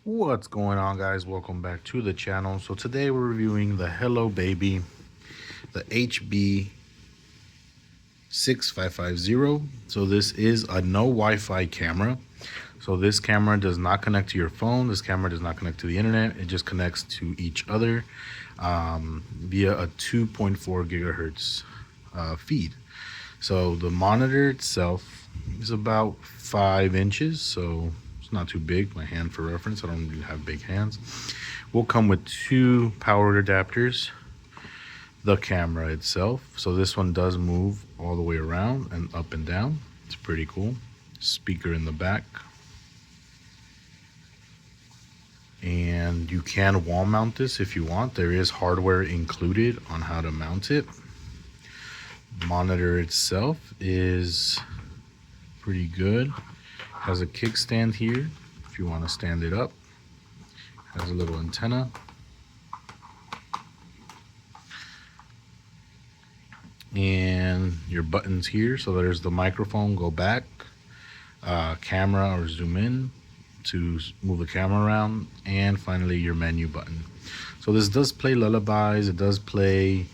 What's going on, guys? Welcome back to the channel. So today we're reviewing the HelloBaby, the HB6550. So this is a no Wi-Fi camera. So this camera does not connect to your phone. This camera does not connect to the internet. It just connects to each other via a 2.4 gigahertz feed. So the monitor itself is about 5 inches. So it's not too big. My hand for reference. I don't really have big hands. Will come with two power adapters. The camera itself. So this one does move all the way around and up and down. It's pretty cool. Speaker in the back. And you can wall mount this if you want. There is hardware included on how to mount it. Monitor itself is pretty good. Has a kickstand here if you want to stand it up. Has a little antenna. And your buttons here. So there's the microphone, go back, camera or zoom in to move the camera around, and finally your menu button. So this does play lullabies. It does play,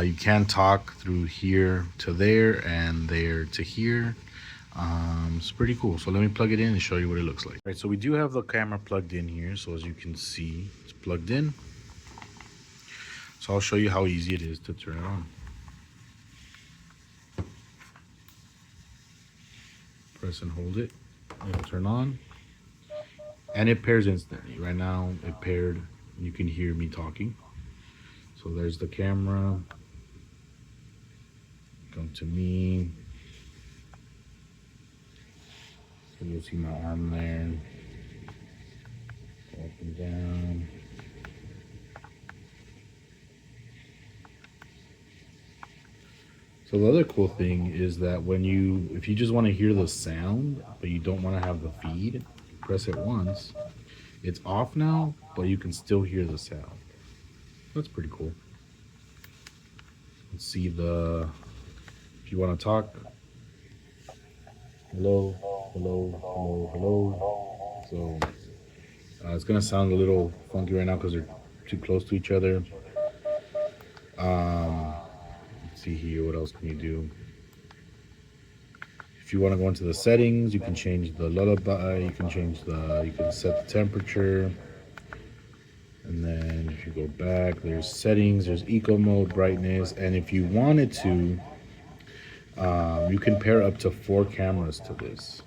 you can talk through here to there and there to here. It's pretty cool. So let me plug it in and show you what it looks like. All right, so we do have the camera plugged in here. So as you can see, it's plugged in. So I'll show you how easy it is to turn it on. Press and hold it. It'll turn on. And it pairs instantly. Right now it paired. You can hear me talking. So there's the camera. Come to me. So you'll see my arm there. Up and down. So the other cool thing is that if you just want to hear the sound, but you don't want to have the feed, press it once. It's off now, but you can still hear the sound. That's pretty cool. Let's see if you want to talk, hello, hello, hello, hello. So it's gonna sound a little funky right now because they're too close to each other. Let's see here, what else can you do? If you want to go into the settings, you can change the lullaby, you can set the temperature. And then if you go back, there's settings, there's eco mode, brightness, and if you wanted to, you can pair up to 4 cameras to this.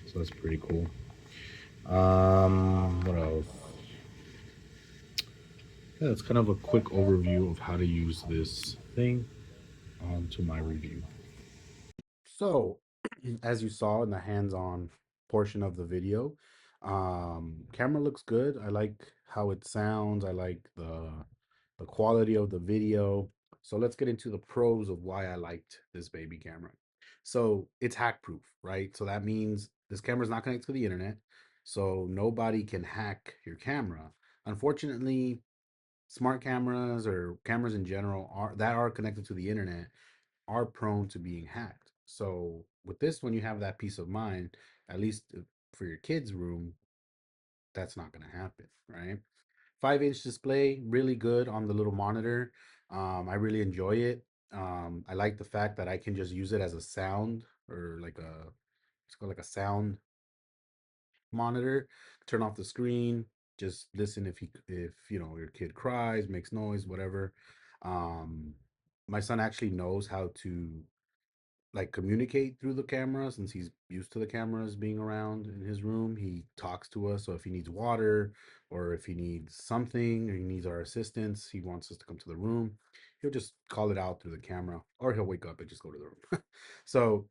So that's pretty cool. What else? Yeah, that's kind of a quick overview of how to use this thing. On to my review. So, as you saw in the hands-on portion of the video, camera looks good. I like how it sounds. I like the quality of the video. So let's get into the pros of why I liked this baby camera. So it's hack proof, right? So that means this camera is not connected to the internet, so nobody can hack your camera. Unfortunately, smart cameras or cameras in general are connected to the internet are prone to being hacked. So with this one, you have that peace of mind, at least for your kids' room, that's not going to happen, right? 5-inch display, really good on the little monitor. I really enjoy it. I like the fact that I can just use it as a sound or it's called like a sound monitor. Turn off the screen, just listen if your kid cries, makes noise, whatever. Um, my son actually knows how to like communicate through the camera since he's used to the cameras being around in his room. He talks to us. So if he needs water or if he needs something or he needs our assistance, he wants us to come to the room, he'll just call it out through the camera or he'll wake up and just go to the room. so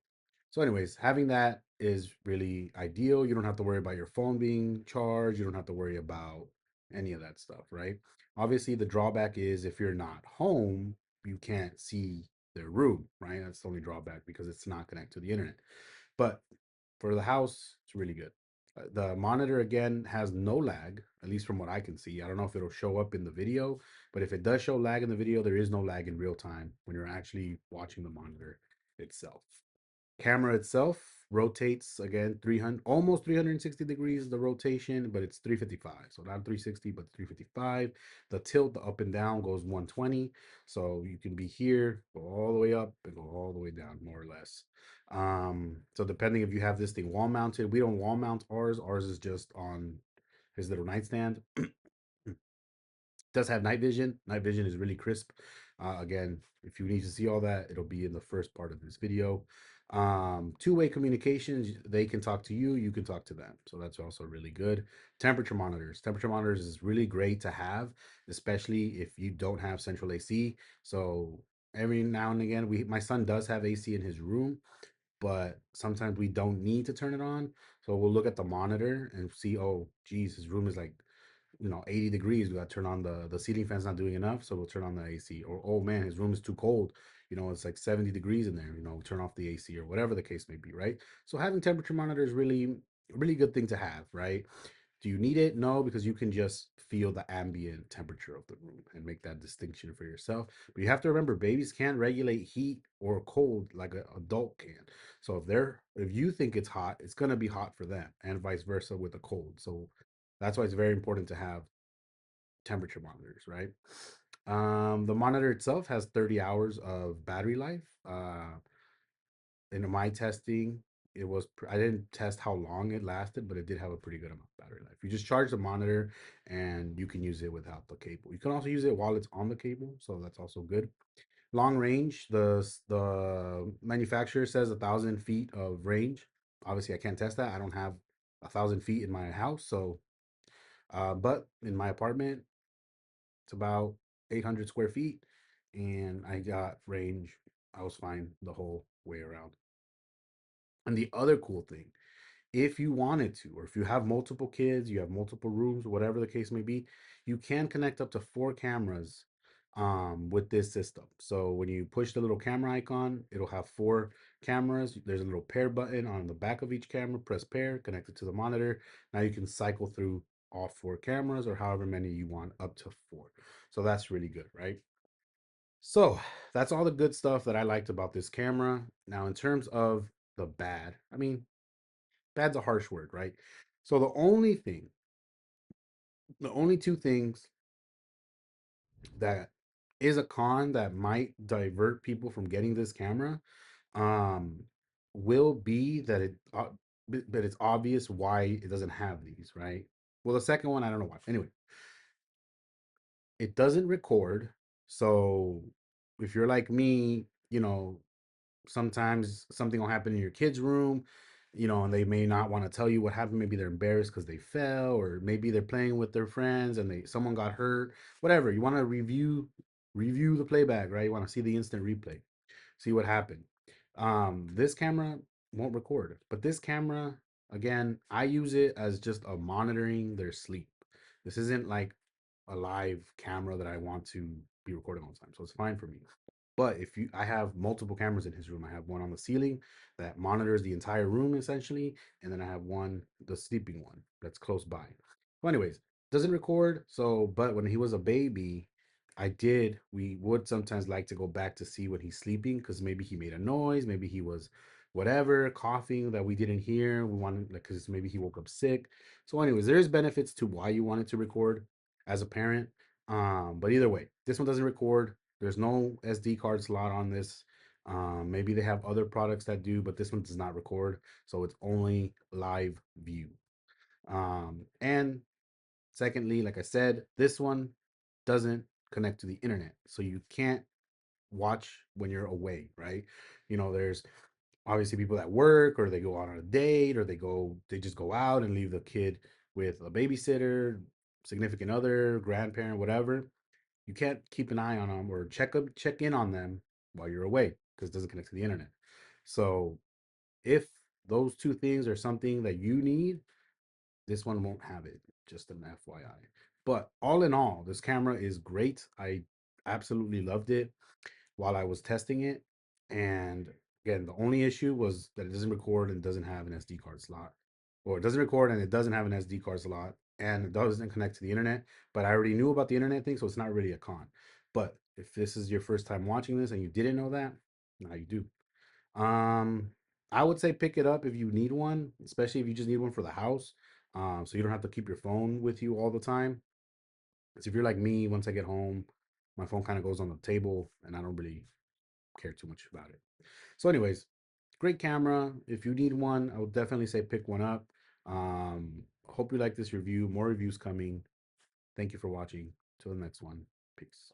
anyways, having that is really ideal. You don't have to worry about your phone being charged. You don't have to worry about any of that stuff, right? Obviously, the drawback is if you're not home, you can't see their room, right? That's the only drawback because it's not connected to the internet. But for the house, it's really good. The monitor again has no lag, at least from what I can see. I don't know if it'll show up in the video, but if it does show lag in the video, there is no lag in real time when you're actually watching the monitor itself. Camera itself rotates again 300, almost 360 degrees the rotation, but it's 355. So not 360, but 355. The tilt, the up and down goes 120. So you can be here, go all the way up and go all the way down, more or less. So depending if you have this thing wall mounted, we don't wall mount ours. Ours is just on his little nightstand. Does have night vision. Night vision is really crisp. Again, if you need to see all that, it'll be in the first part of this video. Two-way communications, they can talk to you, you can talk to them. So that's also really good. Temperature monitors. Temperature monitors is really great to have, especially if you don't have central AC. So every now and again, my son does have AC in his room, but sometimes we don't need to turn it on. So we'll look at the monitor and see, oh, geez, his room is like 80 degrees. We got to turn on the ceiling fan's not doing enough, so we'll turn on the AC. Or oh man, his room is too cold. It's like 70 degrees in there. Turn off the AC or whatever the case may be, right? So having temperature monitor is really good thing to have, right? Do you need it? No, because you can just feel the ambient temperature of the room and make that distinction for yourself. But you have to remember, babies can't regulate heat or cold like an adult can. So if you think it's hot, it's gonna be hot for them, and vice versa with the cold. So that's why it's very important to have temperature monitors, right? The monitor itself has 30 hours of battery life. In my testing, I didn't test how long it lasted, but it did have a pretty good amount of battery life. You just charge the monitor and you can use it without the cable. You can also use it while it's on the cable, so that's also good. Long range, the manufacturer says 1,000 feet of range. Obviously, I can't test that. I don't have 1,000 feet in my house, so but in my apartment, it's about 800 square feet, and I got range. I was fine the whole way around. And the other cool thing, if you wanted to, or if you have multiple kids, you have multiple rooms, whatever the case may be, you can connect up to 4 cameras with this system. So when you push the little camera icon, it'll have 4 cameras. There's a little pair button on the back of each camera. Press pair, connect it to the monitor. Now you can cycle through all 4 cameras or however many you want, up to 4. So that's really good, right? So that's all the good stuff that I liked about this camera. Now, in terms of the bad, I mean, bad's a harsh word, right? So the only two things that is a con that might divert people from getting this camera, um, will be that but it's obvious why it doesn't have these, right? Well, the second one, I don't know why. Anyway, it doesn't record. So if you're like me, sometimes something will happen in your kid's room, and they may not want to tell you what happened. Maybe they're embarrassed because they fell, or maybe they're playing with their friends and someone got hurt. Whatever. You want to review the playback, right? You want to see the instant replay, see what happened. This camera won't record, but this camera, again, I use it as just a monitoring their sleep. This isn't like a live camera that I want to be recording all the time, so it's fine for me. But I have multiple cameras in his room. I have one on the ceiling that monitors the entire room essentially, and then I have one, the sleeping one, that's close by. Well, anyways, doesn't record. So, but when he was a baby, we would sometimes like to go back to see when he's sleeping, because maybe he made a noise, maybe he was whatever coughing that we didn't hear. We wanted, like, because maybe he woke up sick. So, anyways, there's benefits to why you wanted to record as a parent. But either way, this one doesn't record. There's no SD card slot on this. Maybe they have other products that do, but this one does not record, so it's only live view. And secondly, like I said, this one doesn't connect to the internet, so you can't watch when you're away, right? There's obviously people that work, or they go out on a date, or they just go out and leave the kid with a babysitter, significant other, grandparent, whatever. You can't keep an eye on them or check in on them while you're away, because it doesn't connect to the internet. So if those two things are something that you need, this one won't have it. Just an FYI. But all in all, this camera is great. I absolutely loved it while I was testing it. And again, the only issue was that it doesn't record and doesn't have an SD card slot. Or it doesn't record and it doesn't have an SD card slot, and it doesn't connect to the internet. But I already knew about the internet thing, so it's not really a con. But if this is your first time watching this and you didn't know that, now you do. Um, I would say pick it up if you need one, especially if you just need one for the house. So you don't have to keep your phone with you all the time. Because if you're like me, once I get home, my phone kind of goes on the table and I don't really care too much about it. So, anyways, great camera. If you need one, I would definitely say pick one up. Hope you like this review. More reviews coming. Thank you for watching. Till the next one. Peace.